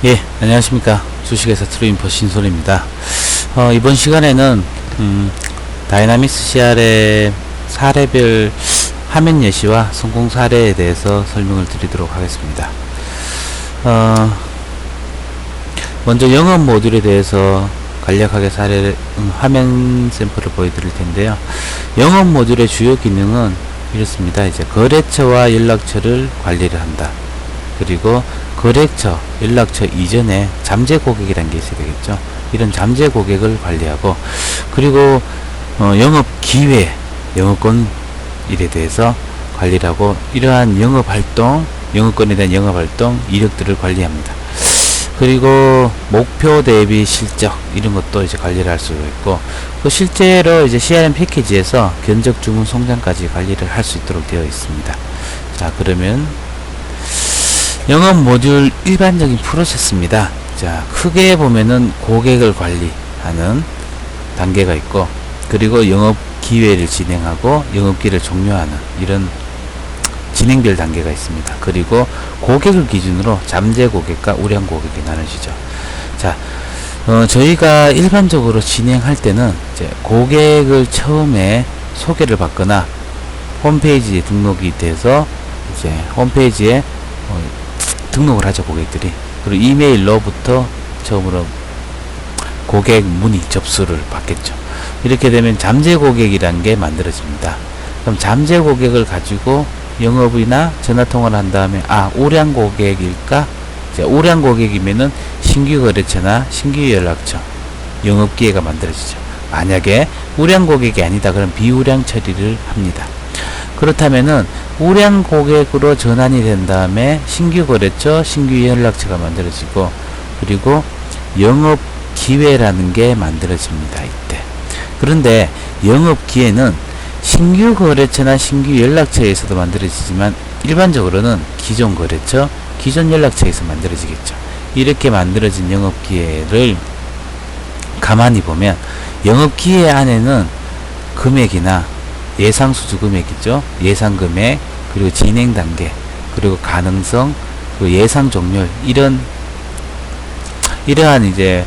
예, 안녕하십니까. 주식회사 트루인포 신솔입니다. 이번 시간에는, 다이나믹스 CR의 사례별 화면 예시와 성공 사례에 대해서 설명을 드리도록 하겠습니다. 먼저 영업 모듈에 대해서 간략하게 화면 샘플을 보여드릴 텐데요. 영업 모듈의 주요 기능은 이렇습니다. 이제 거래처와 연락처를 관리를 한다. 그리고 거래처, 연락처 이전에 잠재 고객이라는 게 있어야 되겠죠. 이런 잠재 고객을 관리하고, 그리고 영업 기회, 영업권 일에 대해서 관리를 하고, 이러한 영업 활동, 영업권에 대한 영업 활동 이력들을 관리합니다. 그리고 목표 대비 실적 이런 것도 이제 관리를 할 수가 있고, 실제로 이제 CRM 패키지에서 견적 주문 송장까지 관리를 할 수 있도록 되어 있습니다. 자, 그러면 영업 모듈 일반적인 프로세스입니다. 자, 크게 보면은 고객을 관리하는 단계가 있고, 그리고 영업 기회를 진행하고 영업 기회를 종료하는 이런 진행별 단계가 있습니다. 그리고 고객을 기준으로 잠재 고객과 우량 고객이 나눠지죠. 자, 저희가 일반적으로 진행할 때는 이제 고객을 처음에 소개를 받거나 홈페이지에 등록이 돼서 이제 홈페이지에 등록을 하죠, 고객들이. 그리고 이메일로부터 처음으로 고객 문의 접수를 받겠죠. 이렇게 되면 잠재 고객이라는 게 만들어집니다. 그럼 잠재 고객을 가지고 영업이나 전화통화를 한 다음에, 우량 고객일까? 이제 우량 고객이면은 신규 거래처나 신규 연락처, 영업 기회가 만들어지죠. 만약에 우량 고객이 아니다, 그럼 비우량 처리를 합니다. 그렇다면은 우량 고객으로 전환이 된 다음에 신규 거래처, 신규 연락처가 만들어지고, 그리고 영업 기회라는 게 만들어집니다. 이때. 그런데 영업 기회는 신규 거래처나 신규 연락처에서도 만들어지지만 일반적으로는 기존 거래처, 기존 연락처에서 만들어지겠죠. 이렇게 만들어진 영업 기회를 가만히 보면 영업 기회 안에는 금액이나 예상 수주 금액이죠. 예상 금액, 그리고 진행 단계, 그리고 가능성, 그리고 예상 종료율, 이러한 이제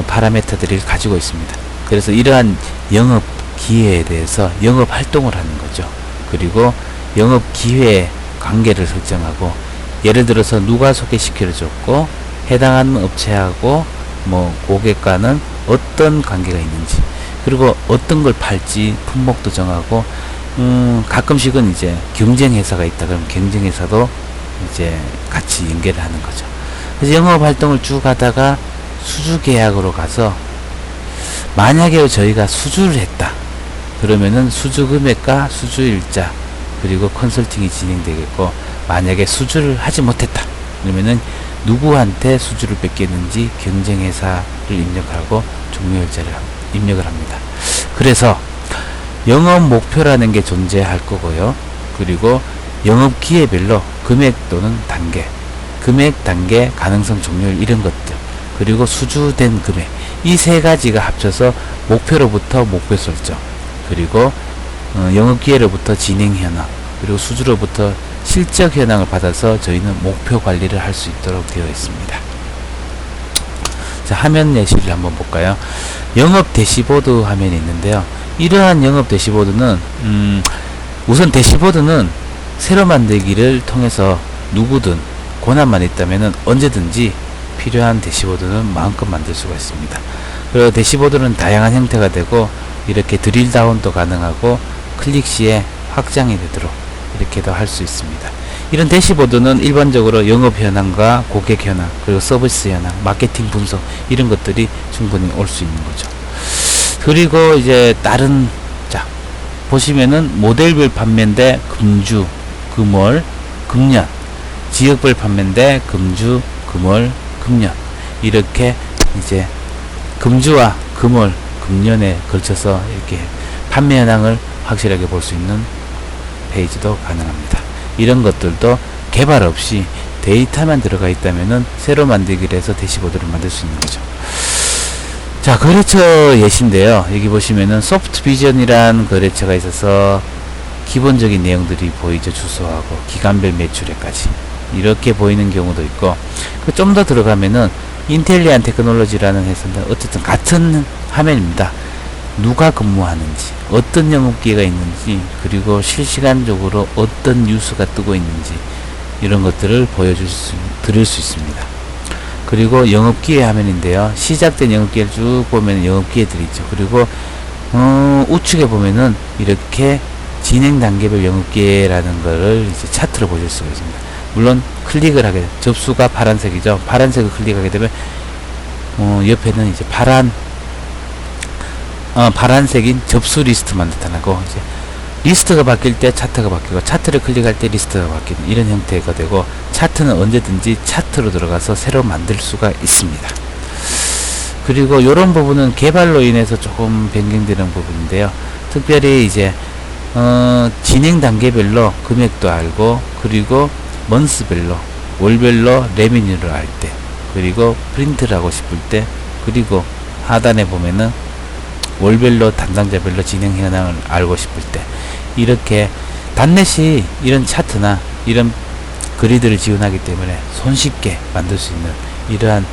파라미터들을 가지고 있습니다. 그래서 이러한 영업 기회에 대해서 영업 활동을 하는 거죠. 그리고 영업 기회 관계를 설정하고, 예를 들어서 누가 소개시켜 줬고, 해당하는 업체하고 고객과는 어떤 관계가 있는지, 그리고 어떤 걸 팔지 품목도 정하고, 가끔씩은 이제 경쟁 회사가 있다 그러면 경쟁 회사도 이제 같이 연결을 하는 거죠. 그래서 영업 활동을 쭉 하다가 수주 계약으로 가서, 만약에 저희가 수주를 했다 그러면은 수주 금액과 수주 일자, 그리고 컨설팅이 진행되겠고, 만약에 수주를 하지 못했다 그러면은 누구한테 수주를 뺏겼는지 경쟁 회사를 입력하고 종료일자를 입력을 합니다. 그래서 영업 목표라는 게 존재할 거고요. 그리고 영업 기회별로 금액 또는 단계, 금액, 단계, 가능성, 종료율 이런 것들, 그리고 수주된 금액, 이 세 가지가 합쳐서 목표로부터 목표 설정, 그리고 영업 기회로부터 진행 현황, 그리고 수주로부터 실적 현황을 받아서 저희는 목표 관리를 할 수 있도록 되어 있습니다. 자, 화면 예시를 한번 볼까요? 영업 대시보드 화면이 있는데요. 이러한 영업 대시보드는 우선 대시보드는 새로 만들기를 통해서 누구든 권한만 있다면 언제든지 필요한 대시보드는 마음껏 만들 수가 있습니다. 그리고 대시보드는 다양한 형태가 되고, 이렇게 드릴 다운도 가능하고 클릭 시에 확장이 되도록 이렇게도 할 수 있습니다. 이런 대시보드는 일반적으로 영업 현황과 고객 현황, 그리고 서비스 현황, 마케팅 분석 이런 것들이 충분히 올 수 있는 거죠. 그리고 이제 자, 보시면은 모델별 판매인데 금주, 금월, 금년, 지역별 판매인데 금주, 금월, 금년, 이렇게 이제 금주와 금월, 금년에 걸쳐서 이렇게 판매 현황을 확실하게 볼 수 있는 페이지도 가능합니다. 이런 것들도 개발 없이 데이터만 들어가 있다면은 새로 만들기를 해서 대시보드를 만들 수 있는 거죠. 자, 거래처 예시인데요. 여기 보시면은 소프트 비전이란 거래처가 있어서 기본적인 내용들이 보이죠. 주소하고 기간별 매출액까지. 이렇게 보이는 경우도 있고, 좀 더 들어가면은 인텔리안 테크놀로지라는 회사인데 어쨌든 같은 화면입니다. 누가 근무하는지, 어떤 영업기회가 있는지, 그리고 실시간적으로 어떤 뉴스가 뜨고 있는지 이런 것들을 드릴 수 있습니다. 그리고 영업기회 화면인데요. 시작된 영업기회를 쭉 보면 영업기회들이 있죠. 그리고 우측에 보면은 이렇게 진행 단계별 영업기회라는 거를 이제 차트로 보실 수가 있습니다. 물론 클릭을 하게 되면 접수가 파란색이죠. 파란색을 클릭하게 되면 옆에는 이제 파란색인 접수 리스트만 나타나고, 이제 리스트가 바뀔 때 차트가 바뀌고, 차트를 클릭할 때 리스트가 바뀌는 이런 형태가 되고, 차트는 언제든지 차트로 들어가서 새로 만들 수가 있습니다. 그리고 이런 부분은 개발로 인해서 조금 변경되는 부분인데요. 특별히 이제 진행 단계별로 금액도 알고, 그리고 먼스별로, 월별로 레미뉴를 알 때, 그리고 프린트를 하고 싶을 때, 그리고 하단에 보면은 월별로 담당자별로 진행 현황을 알고 싶을 때, 이렇게 단넷이 이런 차트나 이런 그리드를 지원하기 때문에 손쉽게 만들 수 있는 이러한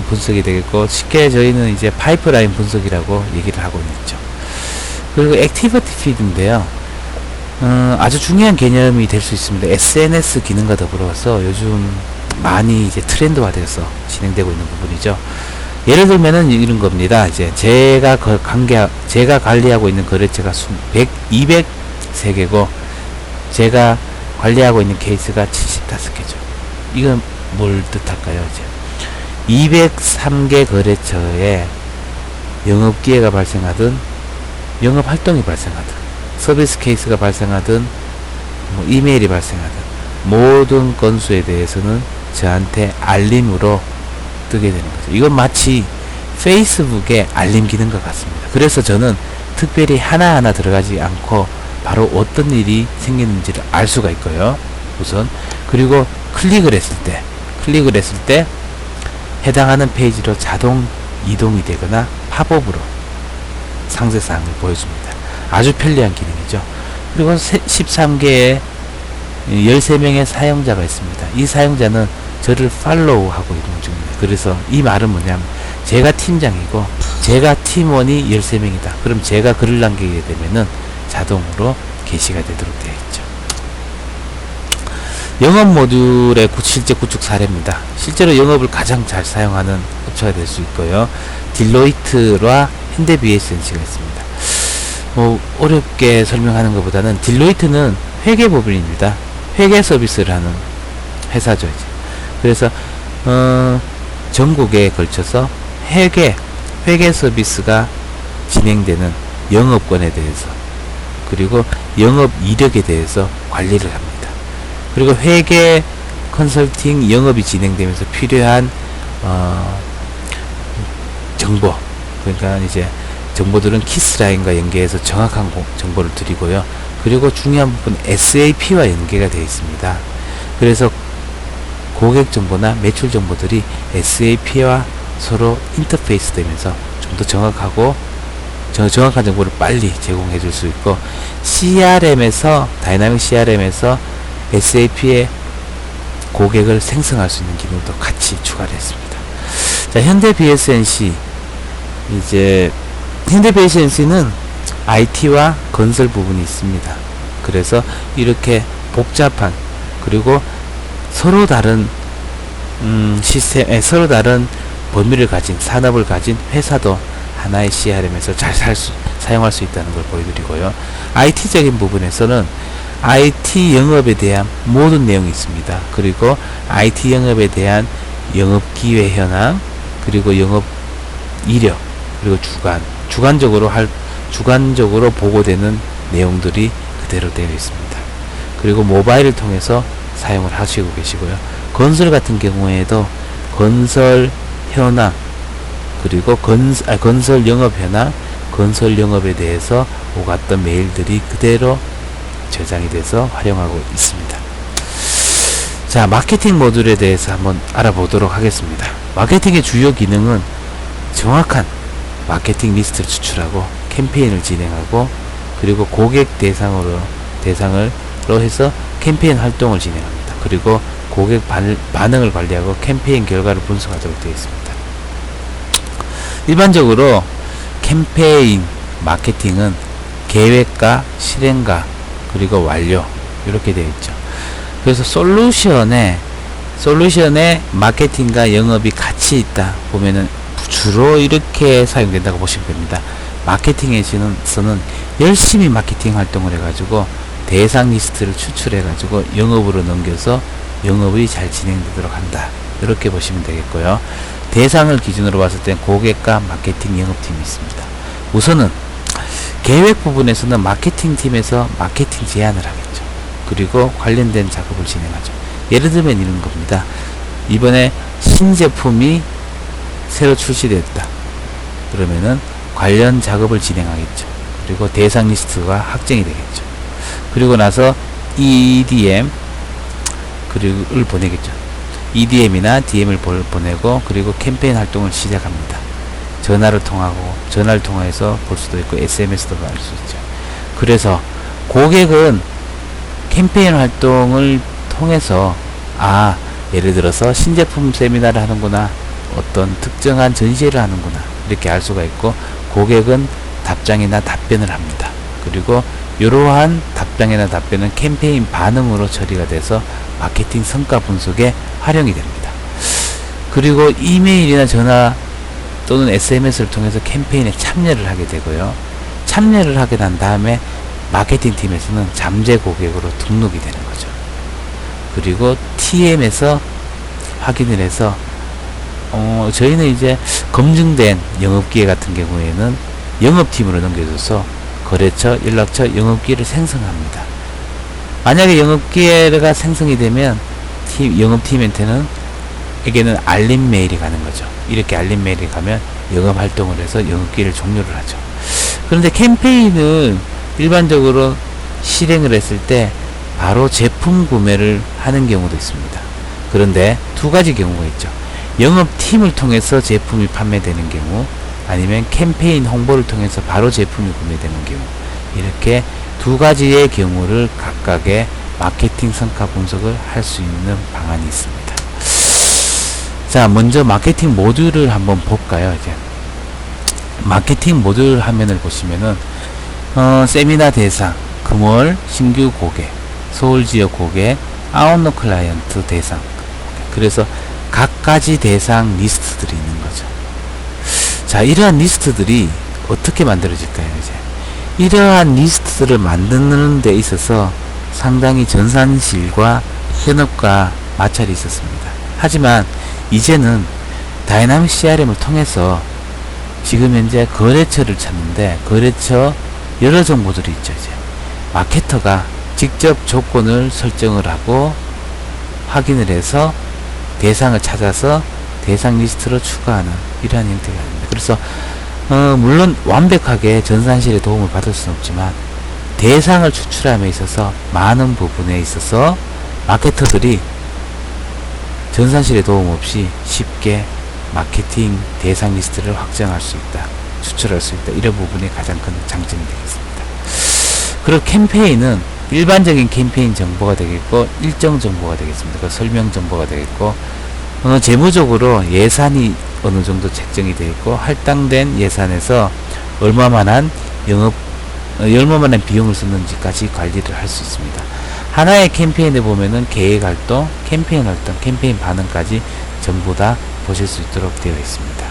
분석이 되겠고, 쉽게 저희는 이제 파이프라인 분석이라고 얘기를 하고 있죠. 그리고 액티비티 피드인데요. 아주 중요한 개념이 될 수 있습니다. SNS 기능과 더불어서 요즘 많이 이제 트렌드화되어서 진행되고 있는 부분이죠. 예를 들면은 이런 겁니다. 이제 제가 관리하고 있는 거래처가 203개고 제가 관리하고 있는 케이스가 75개죠. 이건 뭘 뜻할까요? 이제 203개 거래처에 영업기회가 발생하든 영업활동이 발생하든 서비스 케이스가 발생하든 뭐 이메일이 발생하든 모든 건수에 대해서는 저한테 알림으로 뜨게 되는 거죠. 이건 마치 페이스북의 알림 기능과 같습니다. 그래서 저는 특별히 하나하나 들어가지 않고 바로 어떤 일이 생기는지를 알 수가 있고요. 우선. 그리고 클릭을 했을 때 해당하는 페이지로 자동 이동이 되거나 팝업으로 상세사항을 보여줍니다. 아주 편리한 기능이죠. 그리고 13개의 13명의 사용자가 있습니다. 이 사용자는 저를 팔로우하고 있는 중입니다. 그래서 이 말은 뭐냐면 제가 팀장이고 제가 팀원이 13명이다. 그럼 제가 글을 남기게 되면은 자동으로 게시가 되도록 되어 있죠. 영업 모듈의 실제 구축 사례입니다. 실제로 영업을 가장 잘 사용하는 업체가 될 수 있고요. 딜로이트와 현대비에스엔시가 있습니다. 어렵게 설명하는 것보다는 딜로이트는 회계 법인입니다. 회계 서비스를 하는 회사죠. 이제. 그래서 전국에 걸쳐서 회계 서비스가 진행되는 영업권에 대해서, 그리고 영업 이력에 대해서 관리를 합니다. 그리고 회계 컨설팅 영업이 진행되면서 필요한 정보, 그러니까 이제 정보들은 키스라인과 연계해서 정확한 정보를 드리고요. 그리고 중요한 부분 SAP와 연계가 되어 있습니다. 그래서 고객 정보나 매출 정보들이 SAP와 서로 인터페이스 되면서 좀 더 정확하고 정확한 정보를 빨리 제공해 줄 수 있고, 다이나믹 CRM에서 SAP의 고객을 생성할 수 있는 기능도 같이 추가를 했습니다. 자, 현대비에스엔시는 IT와 건설 부분이 있습니다. 그래서 이렇게 복잡한, 그리고 서로 다른 서로 다른 범위를 가진, 산업을 가진 회사도 하나의 CRM에서 잘 사용할 수 있다는 걸 보여드리고요. IT적인 부분에서는 IT 영업에 대한 모든 내용이 있습니다. 그리고 IT 영업에 대한 영업 기회 현황, 그리고 영업 이력, 그리고 주관적으로 보고되는 내용들이 그대로 되어 있습니다. 그리고 모바일을 통해서 사용을 하시고 계시고요. 건설 같은 경우에도 건설 현황, 그리고 건설 영업 현황, 건설 영업에 대해서 오갔던 메일들이 그대로 저장이 돼서 활용하고 있습니다. 자, 마케팅 모듈에 대해서 한번 알아보도록 하겠습니다. 마케팅의 주요 기능은 정확한 마케팅 리스트를 추출하고 캠페인을 진행하고, 그리고 고객 대상으로 해서 캠페인 활동을 진행합니다. 그리고 고객 반응을 관리하고 캠페인 결과를 분석하도록 되어 있습니다. 일반적으로 캠페인 마케팅은 계획과 실행과 그리고 완료 이렇게 되어 있죠. 그래서 솔루션에 마케팅과 영업이 같이 있다 보면은 주로 이렇게 사용된다고 보시면 됩니다. 마케팅에서는 열심히 마케팅 활동을 해가지고 대상 리스트를 추출해가지고 영업으로 넘겨서 영업이 잘 진행되도록 한다. 이렇게 보시면 되겠고요. 대상을 기준으로 봤을 땐 고객과 마케팅 영업팀이 있습니다. 우선은 계획 부분에서는 마케팅 팀에서 마케팅 제안을 하겠죠. 그리고 관련된 작업을 진행하죠. 예를 들면 이런 겁니다. 이번에 신제품이 새로 출시됐다. 그러면은 관련 작업을 진행하겠죠. 그리고 대상 리스트가 확정이 되겠죠. 그리고 나서 EDM 을 보내겠죠. EDM이나 DM을 보내고 그리고 캠페인 활동을 시작합니다. 전화를 통해서 볼 수도 있고 SMS도 볼 수 있죠. 그래서 고객은 캠페인 활동을 통해서 예를 들어서 신제품 세미나를 하는구나, 어떤 특정한 전시회를 하는구나 이렇게 알 수가 있고, 고객은 답장이나 답변을 합니다. 그리고 이러한 답장이나 답변은 캠페인 반응으로 처리가 돼서 마케팅 성과 분석에 활용이 됩니다. 그리고 이메일이나 전화 또는 SMS를 통해서 캠페인에 참여를 하게 되고요. 참여를 하게 난 다음에 마케팅 팀에서는 잠재 고객으로 등록이 되는 거죠. 그리고 TM에서 확인을 해서 저희는 이제 검증된 영업기회 같은 경우에는 영업팀으로 넘겨줘서 거래처, 연락처, 영업기회를 생성합니다. 만약에 영업기회가 생성이 되면 영업팀한테는 에게는 알림 메일이 가는 거죠. 이렇게 알림 메일이 가면 영업 활동을 해서 영업기회를 종료를 하죠. 그런데 캠페인을 일반적으로 실행을 했을 때 바로 제품 구매를 하는 경우도 있습니다. 그런데 두 가지 경우가 있죠. 영업팀을 통해서 제품이 판매되는 경우, 아니면 캠페인 홍보를 통해서 바로 제품이 구매되는 경우, 이렇게 두 가지의 경우를 각각의 마케팅 성과 분석을 할 수 있는 방안이 있습니다. 자, 먼저 마케팅 모듈을 한번 볼까요? 이제 마케팅 모듈 화면을 보시면은 세미나 대상, 금월 신규 고객, 서울 지역 고객, 아웃노 클라이언트 대상. 그래서 각가지 대상 리스트들이 있는 거죠. 자, 이러한 리스트들이 어떻게 만들어질까요? 이제 이러한 리스트들을 만드는 데 있어서 상당히 전산실과 현업과 마찰이 있었습니다. 하지만 이제는 다이나믹 CRM을 통해서 지금 현재 거래처를 찾는데, 거래처 여러 정보들이 있죠. 이제 마케터가 직접 조건을 설정을 하고 확인을 해서 대상을 찾아서 대상 리스트로 추가하는 이러한 형태가 됩니다. 그래서 물론 완벽하게 전산실의 도움을 받을 수는 없지만 대상을 추출함에 있어서 많은 부분에 있어서 마케터들이 전산실의 도움 없이 쉽게 마케팅 대상 리스트를 확정할 수 있다, 추출할 수 있다. 이런 부분이 가장 큰 장점이 되겠습니다. 그리고 캠페인은 일반적인 캠페인 정보가 되겠고, 일정 정보가 되겠습니다. 그 설명 정보가 되겠고, 재무적으로 예산이 어느 정도 책정이 되어 있고, 할당된 예산에서 얼마만한 비용을 썼는지까지 관리를 할 수 있습니다. 하나의 캠페인에 보면은 계획 활동, 캠페인 활동, 캠페인 반응까지 전부 다 보실 수 있도록 되어 있습니다.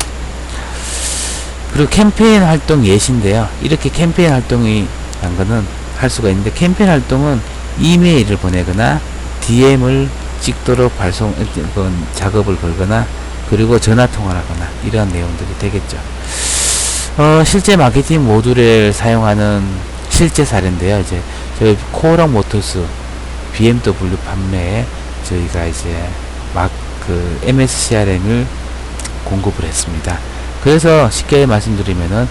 그리고 캠페인 활동 예시인데요. 이렇게 캠페인 활동이 한 거는 할 수가 있는데, 캠페인 활동은 이메일을 보내거나 DM을 찍도록 작업을 걸거나, 그리고 전화 통화를 하거나 이러한 내용들이 되겠죠. 실제 마케팅 모듈을 사용하는 실제 사례인데요. 이제 저희 코오락 모터스 BMW 판매에 저희가 이제 MS CRM을 공급을 했습니다. 그래서 쉽게 말씀드리면은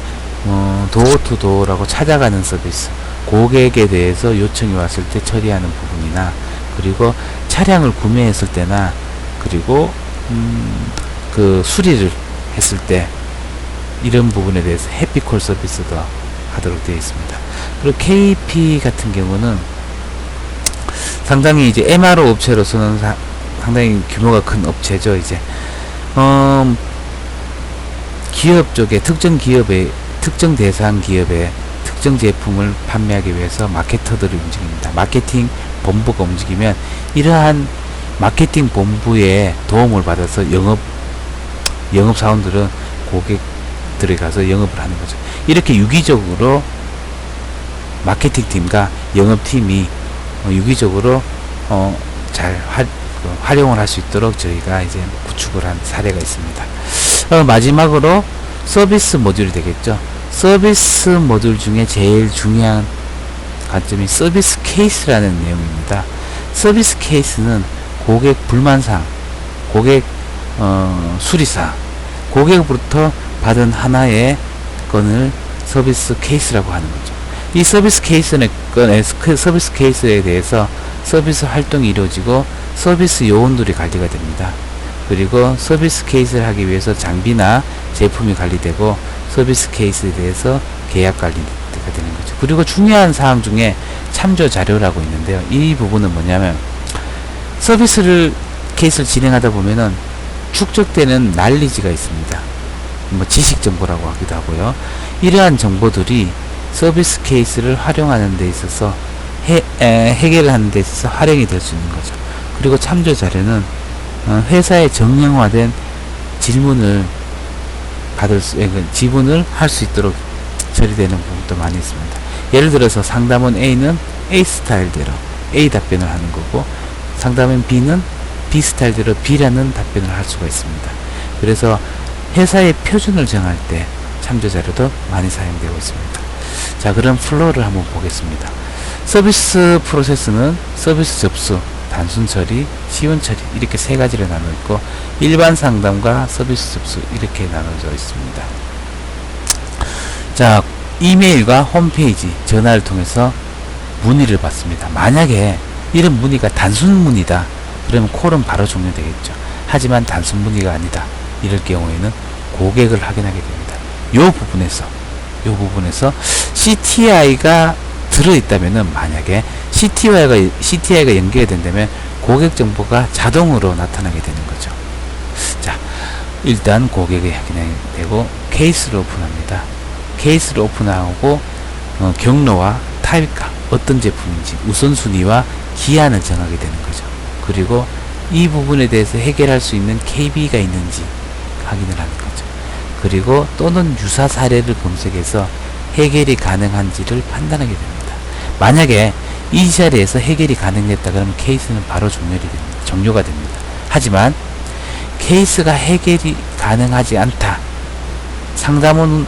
도어투도어라고 찾아가는 서비스, 고객에 대해서 요청이 왔을 때 처리하는 부분이나, 그리고 차량을 구매했을 때나, 그리고 그 수리를 했을 때 이런 부분에 대해서 해피콜 서비스도 하도록 되어 있습니다. 그리고 KP 같은 경우는 상당히 이제 MRO 업체로서는 상당히 규모가 큰 업체죠. 이제 기업 쪽에 특정 기업의 특정 대상 기업의 특정 제품을 판매하기 위해서 마케터들이 움직입니다. 마케팅 본부가 움직이면 이러한 마케팅 본부의 도움을 받아서 영업 사원들은 고객들에 가서 영업을 하는 거죠. 이렇게 유기적으로 마케팅 팀과 영업 팀이 유기적으로 잘 활용을 할 수 있도록 저희가 이제 구축을 한 사례가 있습니다. 마지막으로 서비스 모듈이 되겠죠. 서비스 모듈 중에 제일 중요한 관점이 서비스 케이스라는 내용입니다. 서비스 케이스는 고객 불만사항, 고객 수리사항, 고객으로부터 받은 하나의 건을 서비스 케이스라고 하는 거죠. 이 서비스 케이스에 대해서 서비스 활동이 이루어지고 서비스 요원들이 관리가 됩니다. 그리고 서비스 케이스를 하기 위해서 장비나 제품이 관리되고 서비스 케이스에 대해서 계약 관리가 되는 거죠. 그리고 중요한 사항 중에 참조 자료라고 있는데요. 이 부분은 뭐냐면 서비스 케이스를 진행하다 보면은 축적되는 난리지가 있습니다. 뭐 지식 정보라고 하기도 하고요. 이러한 정보들이 서비스 케이스를 활용하는 데 있어서 해결을 하는 데 있어서 활용이 될 수 있는 거죠. 그리고 참조 자료는 회사의 정량화된 질문을 지분을 할 수 있도록 처리되는 부분도 많이 있습니다. 예를 들어서 상담원 A는 A 스타일대로 A 답변을 하는 거고, 상담원 B는 B 스타일대로 B라는 답변을 할 수가 있습니다. 그래서 회사의 표준을 정할 때 참조 자료도 많이 사용되고 있습니다. 자, 그럼 플로우를 한번 보겠습니다. 서비스 프로세스는 서비스 접수, 단순 처리, 시운 처리 이렇게 세 가지로 나눠 있고, 일반 상담과 서비스 접수 이렇게 나눠져 있습니다. 자, 이메일과 홈페이지, 전화를 통해서 문의를 받습니다. 만약에 이런 문의가 단순 문의다 그러면 콜은 바로 종료되겠죠. 하지만 단순 문의가 아니다 이럴 경우에는 고객을 확인하게 됩니다. 요 부분에서 CTI가 들어있다면은, 만약에 CTI가 연결이 된다면 고객 정보가 자동으로 나타나게 되는 거죠. 자, 일단 고객이 확인이 되고 케이스를 오픈합니다. 케이스를 오픈하고 경로와 타입과 어떤 제품인지 우선순위와 기한을 정하게 되는 거죠. 그리고 이 부분에 대해서 해결할 수 있는 KB가 있는지 확인을 하는 거죠. 그리고 또는 유사 사례를 검색해서 해결이 가능한지를 판단하게 됩니다. 만약에 이 자리에서 해결이 가능했다 그러면 케이스는 바로 종료가 됩니다. 하지만 케이스가 해결이 가능하지 않다, 상담원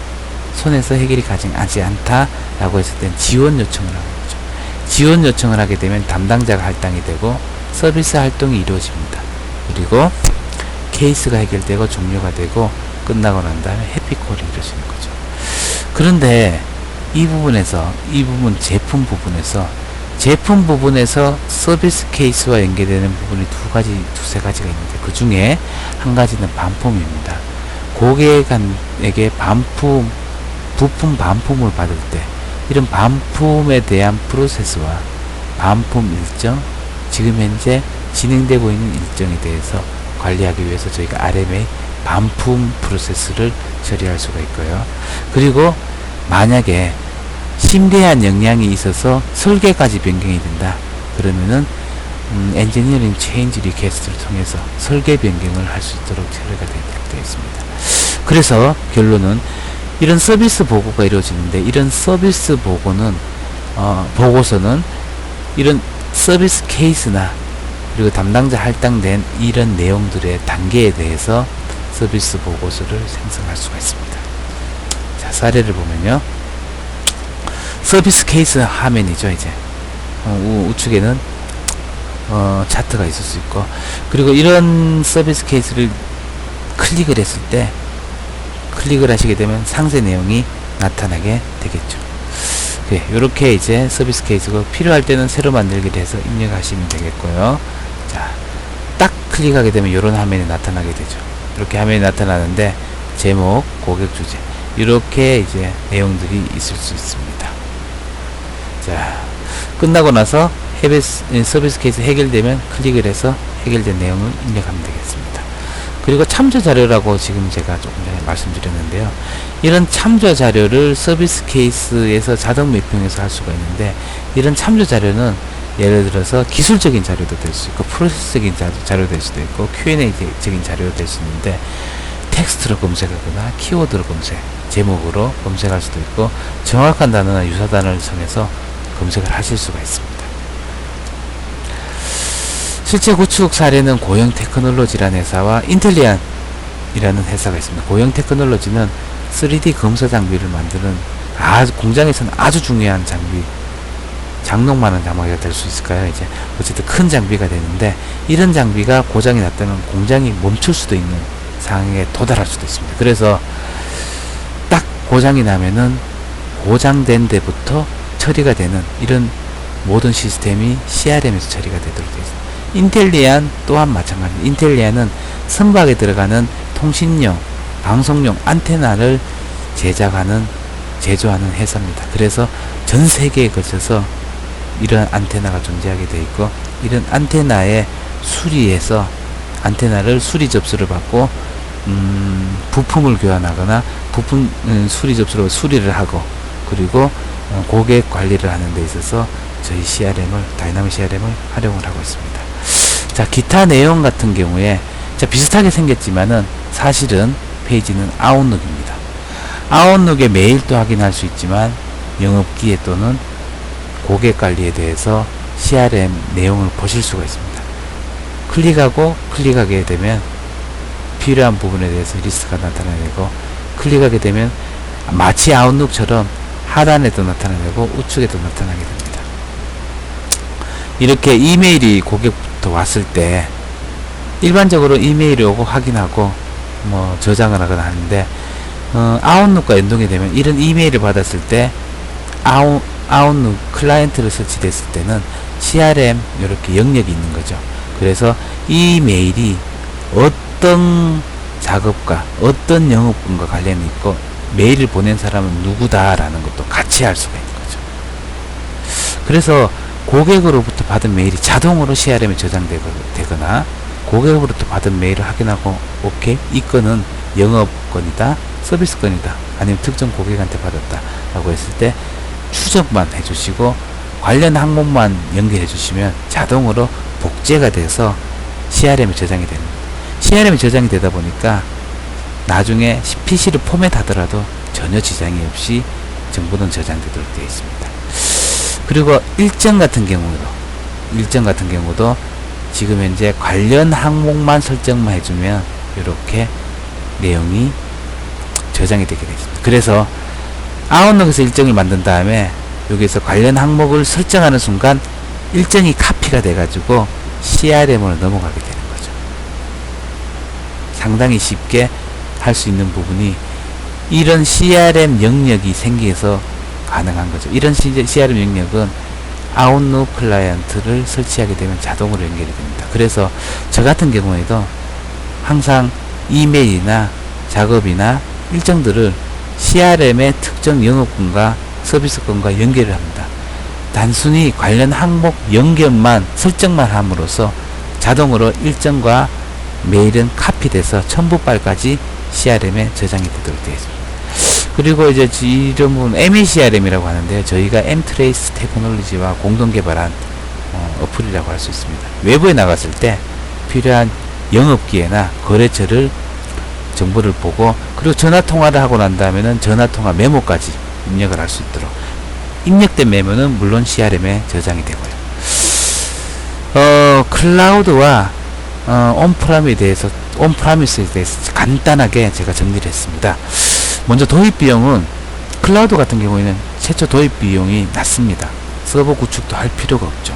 손에서 해결이 가능하지 않다 라고 했을 땐 지원 요청을 하는 거죠. 지원 요청을 하게 되면 담당자가 할당이 되고 서비스 활동이 이루어집니다. 그리고 케이스가 해결되고 종료가 되고 끝나고 난 다음에 해피콜이 이루어지는 거죠. 그런데 이 제품 부분에서 서비스 케이스와 연계되는 부분이 두세 가지가 있는데, 그 중에 한 가지는 반품입니다. 고객에게 부품 반품을 받을 때 이런 반품에 대한 프로세스와 반품 일정, 지금 현재 진행되고 있는 일정에 대해서 관리하기 위해서 저희가 RMA 반품 프로세스를 처리할 수가 있고요. 그리고 만약에 심대한 영향이 있어서 설계까지 변경이 된다 그러면은 엔지니어링 체인지 리퀘스트를 통해서 설계 변경을 할 수 있도록 처리가 되어 있습니다. 그래서 결론은 이런 서비스 보고가 이루어지는데, 이런 서비스 보고서는 이런 서비스 케이스나 그리고 담당자 할당된 이런 내용들의 단계에 대해서 서비스 보고서를 생성할 수가 있습니다. 자, 사례를 보면요. 서비스 케이스 화면이죠. 이제 우측에는 차트가 있을 수 있고, 그리고 이런 서비스 케이스를 클릭을 했을 때, 클릭을 하시게 되면 상세 내용이 나타나게 되겠죠. 네, 이렇게 이제 서비스 케이스가 필요할 때는 새로 만들기를 해서 입력하시면 되겠고요. 자, 딱 클릭하게 되면 이런 화면이 나타나게 되죠. 이렇게 화면이 나타나는데 제목, 고객 주제 이렇게 이제 내용들이 있을 수 있습니다. 자, 끝나고 나서 서비스 케이스 해결되면 클릭을 해서 해결된 내용을 입력하면 되겠습니다. 그리고 참조 자료라고 지금 제가 조금 전에 말씀드렸는데요. 이런 참조 자료를 서비스 케이스에서 자동 매핑해서 할 수가 있는데, 이런 참조 자료는 예를 들어서 기술적인 자료도 될 수 있고 프로세스적인 자료 될 수도 있고 Q&A적인 자료도 될 수 있는데, 텍스트로 검색하거나 키워드로 제목으로 검색할 수도 있고 정확한 단어나 유사 단어를 정해서 검색을 하실 수가 있습니다. 실제 구축 사례는 고영 테크놀로지라는 회사와 인텔리안이라는 회사가 있습니다. 고영 테크놀로지는 3D 검사 장비를 만드는 공장에서는 아주 중요한 장비, 장롱 많은 장비가 될 수 있을까요? 이제 어쨌든 큰 장비가 되는데, 이런 장비가 고장이 났다면 공장이 멈출 수도 있는 상황에 도달할 수도 있습니다. 그래서 딱 고장이 나면은 고장된 데부터 처리가 되는 이런 모든 시스템이 CRM에서 처리가 되도록 되어 있습니다. 인텔리안 또한 마찬가지입니다. 인텔리안은 선박에 들어가는 통신용, 방송용 안테나를 제조하는 회사입니다. 그래서 전 세계에 걸쳐서 이런 안테나가 존재하게 되어 있고, 이런 안테나의 수리에서 안테나를 수리 접수를 받고 부품을 교환하거나 부품 수리 접수로 수리를 하고, 그리고 고객 관리를 하는 데 있어서 저희 다이나믹 CRM을 활용을 하고 있습니다. 자, 기타 내용 같은 경우에 비슷하게 생겼지만은 사실은 페이지는 아웃룩입니다. 아웃룩에 메일도 확인할 수 있지만 영업기에 또는 고객 관리에 대해서 CRM 내용을 보실 수가 있습니다. 클릭하게 되면 필요한 부분에 대해서 리스트가 나타나고, 클릭하게 되면 마치 아웃룩처럼 하단에도 나타나고 우측에도 나타나게 됩니다. 이렇게 이메일이 고객부터 왔을 때 일반적으로 이메일이 오고 확인하고 저장을 하거나 하는데, 아웃룩과 연동이 되면 이런 이메일을 받았을 때 아웃룩 클라이언트를 설치됐을 때는 CRM 이렇게 영역이 있는 거죠. 그래서 이 메일이 어떤 작업과 어떤 영업군과 관련이 있고 메일을 보낸 사람은 누구다라는 것도 같이 알 수가 있는 거죠. 그래서 고객으로부터 받은 메일이 자동으로 CRM에 저장되거나, 고객으로부터 받은 메일을 확인하고 오케이, 이 건은 영업건이다, 서비스건이다, 아니면 특정 고객한테 받았다 라고 했을 때 추적만 해주시고 관련 항목만 연결해 주시면 자동으로 복제가 돼서 CRM에 저장이 됩니다. CRM에 저장이 되다 보니까 나중에 PC를 포맷하더라도 전혀 지장이 없이 정보는 저장되도록 되어 있습니다. 그리고 일정 같은 경우도 지금 현재 관련 항목만 설정만 해주면 이렇게 내용이 저장이 되게 되어 있습니다. 그래서 아웃룩에서 일정을 만든 다음에 여기서 관련 항목을 설정하는 순간 일정이 카피가 돼 가지고 CRM으로 넘어가게 되는 거죠. 상당히 쉽게 할 수 있는 부분이 이런 CRM 영역이 생겨서 가능한 거죠. 이런 CRM 영역은 아웃룩 클라이언트를 설치하게 되면 자동으로 연결이 됩니다. 그래서 저 같은 경우에도 항상 이메일이나 작업이나 일정들을 CRM의 특정 영업군과 서비스군과 연결을 합니다. 단순히 관련 항목 연결만 설정만 함으로써 자동으로 일정과 메일은 카피돼서 첨부 파일까지 CRM에 저장이 되도록 되어 있습니다. 그리고 이제 이런 부분 MECRM이라고 하는데요. 저희가 M-Trace 테크놀로지와 공동 개발한 어플이라고 할 수 있습니다. 외부에 나갔을 때 필요한 영업기회나 거래처를 정보를 보고, 그리고 전화통화를 하고 난 다음에는 전화통화 메모까지 입력을 할 수 있도록, 입력된 메모는 물론 CRM에 저장이 되고요. 클라우드와 온프라미스에 대해서 간단하게 제가 정리를 했습니다. 먼저 도입 비용은 클라우드 같은 경우에는 최초 도입 비용이 낮습니다. 서버 구축도 할 필요가 없죠.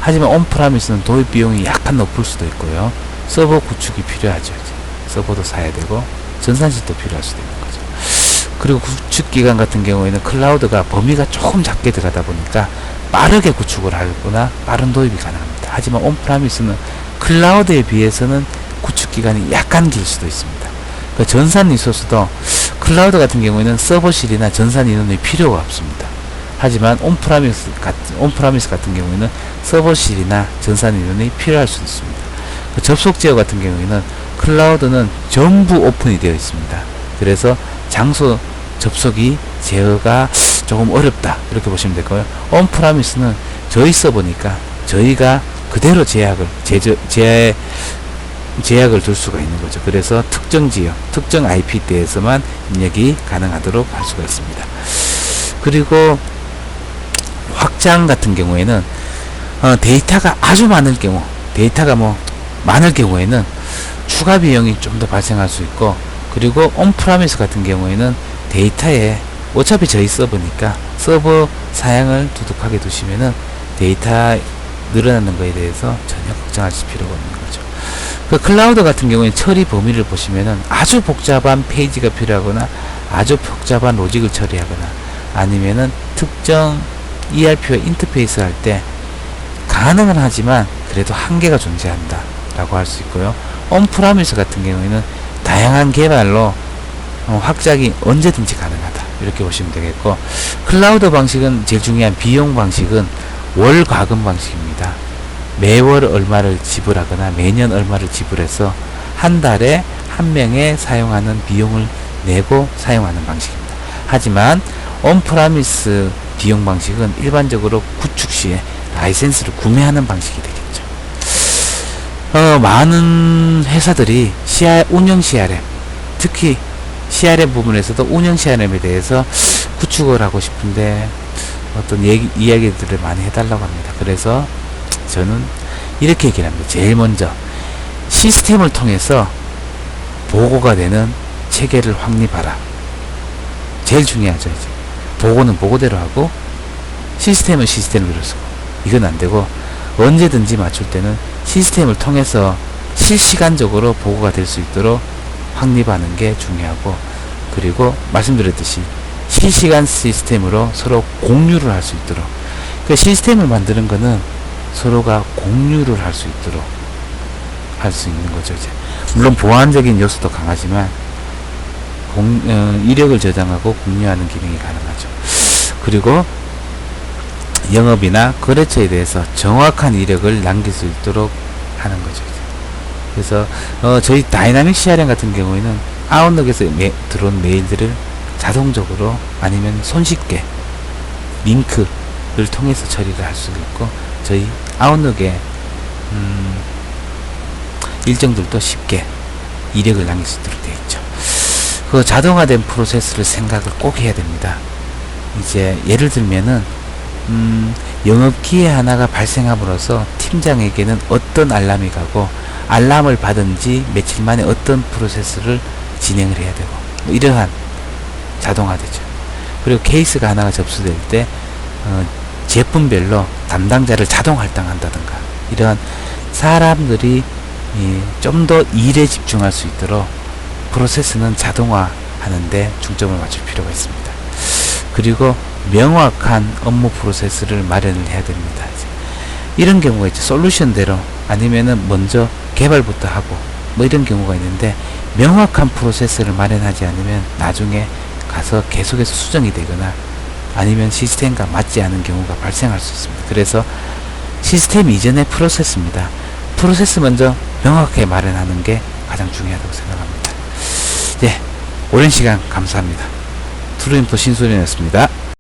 하지만 온프라미스는 도입 비용이 약간 높을 수도 있고요. 서버 구축이 필요하죠. 서버도 사야 되고 전산실도 필요할 수도 있는 거죠. 그리고 구축 기간 같은 경우에는 클라우드가 범위가 조금 작게 들어가다 보니까 빠르게 구축을 하거나 빠른 도입이 가능합니다. 하지만 온프라미스는 클라우드에 비해서는 구축 기간이 약간 길 수도 있습니다. 그 전산 리소스도 클라우드 같은 경우에는 서버실이나 전산 인원이 필요가 없습니다. 하지만 온프라미스 같은 경우에는 서버실이나 전산 인원이 필요할 수 있습니다. 그 접속 제어 같은 경우에는 클라우드는 전부 오픈이 되어 있습니다. 그래서 장소 접속이 제어가 조금 어렵다 이렇게 보시면 되고요. 온프라미스는 저희 서버니까 저희가 그대로 제약을 둘 수가 있는 거죠. 그래서 특정 지역, 특정 IP대에서만 입력이 가능하도록 할 수가 있습니다. 그리고 확장 같은 경우에는 데이터가 아주 많을 경우, 데이터가 많을 경우에는 추가 비용이 좀 더 발생할 수 있고, 그리고 온프라미스 같은 경우에는 데이터에 어차피 저희 서버니까 서버 사양을 두둑하게 두시면은 데이터 늘어나는 거에 대해서 전혀 걱정하실 필요가 없는 거죠. 그 클라우드 같은 경우에 처리 범위를 보시면은 아주 복잡한 페이지가 필요하거나 아주 복잡한 로직을 처리하거나 아니면은 특정 ERP와 인터페이스 할 때 가능은 하지만 그래도 한계가 존재한다 라고 할 수 있고요. 온프라미스 같은 경우에는 다양한 개발로 확장이 언제든지 가능하다 이렇게 보시면 되겠고, 클라우드 방식은 제일 중요한 비용 방식은 월 과금 방식입니다. 매월 얼마를 지불하거나 매년 얼마를 지불해서 한 달에 한 명에 사용하는 비용을 내고 사용하는 방식입니다. 하지만 온프라미스 비용 방식은 일반적으로 구축 시에 라이센스를 구매하는 방식이 되겠죠. 많은 회사들이 운영 CRM, 특히 CRM 부분에서도 운영 CRM에 대해서 구축을 하고 싶은데 어떤 이야기들을 많이 해달라고 합니다. 그래서 저는 이렇게 얘기를 합니다. 제일 먼저 시스템을 통해서 보고가 되는 체계를 확립하라. 제일 중요하죠. 이제 보고는 보고대로 하고 시스템은 시스템으로 쓰고, 이건 안 되고 언제든지 맞출 때는 시스템을 통해서 실시간적으로 보고가 될 수 있도록 확립하는 게 중요하고, 그리고 말씀드렸듯이 실시간 시스템으로 서로 공유를 할 수 있도록, 그 시스템을 만드는 거는 서로가 공유를 할 수 있도록 할 수 있는 거죠. 이제 물론 보안적인 요소도 강하지만 이력을 저장하고 공유하는 기능이 가능하죠. 그리고 영업이나 거래처에 대해서 정확한 이력을 남길 수 있도록 하는 거죠. 그래서 저희 다이나믹 CRM 같은 경우에는 아웃룩에서 들어온 메일들을 자동적으로 아니면 손쉽게 링크를 통해서 처리를 할 수 있고, 저희 아웃룩에 일정들도 쉽게 이력을 남길 수 있도록 되어 있죠. 그 자동화된 프로세스를 생각을 꼭 해야 됩니다. 이제 예를 들면은 영업 기회 하나가 발생함으로써 팀장에게는 어떤 알람이 가고, 알람을 받은 지 며칠 만에 어떤 프로세스를 진행을 해야 되고, 이러한 자동화되죠. 그리고 케이스가 하나가 접수될 때 제품별로 담당자를 자동 할당한다든가, 이러한 사람들이 좀 더 일에 집중할 수 있도록 프로세스는 자동화하는데 중점을 맞출 필요가 있습니다. 그리고 명확한 업무 프로세스를 마련을 해야 됩니다. 이런 경우가 있죠. 솔루션대로 아니면은 먼저 개발부터 하고 이런 경우가 있는데, 명확한 프로세스를 마련하지 않으면 나중에 가서 계속해서 수정이 되거나 아니면 시스템과 맞지 않은 경우가 발생할 수 있습니다. 그래서 시스템 이전의 프로세스입니다. 프로세스 먼저 명확하게 마련하는 게 가장 중요하다고 생각합니다. 네, 오랜 시간 감사합니다. 트루인포 신소연이었습니다.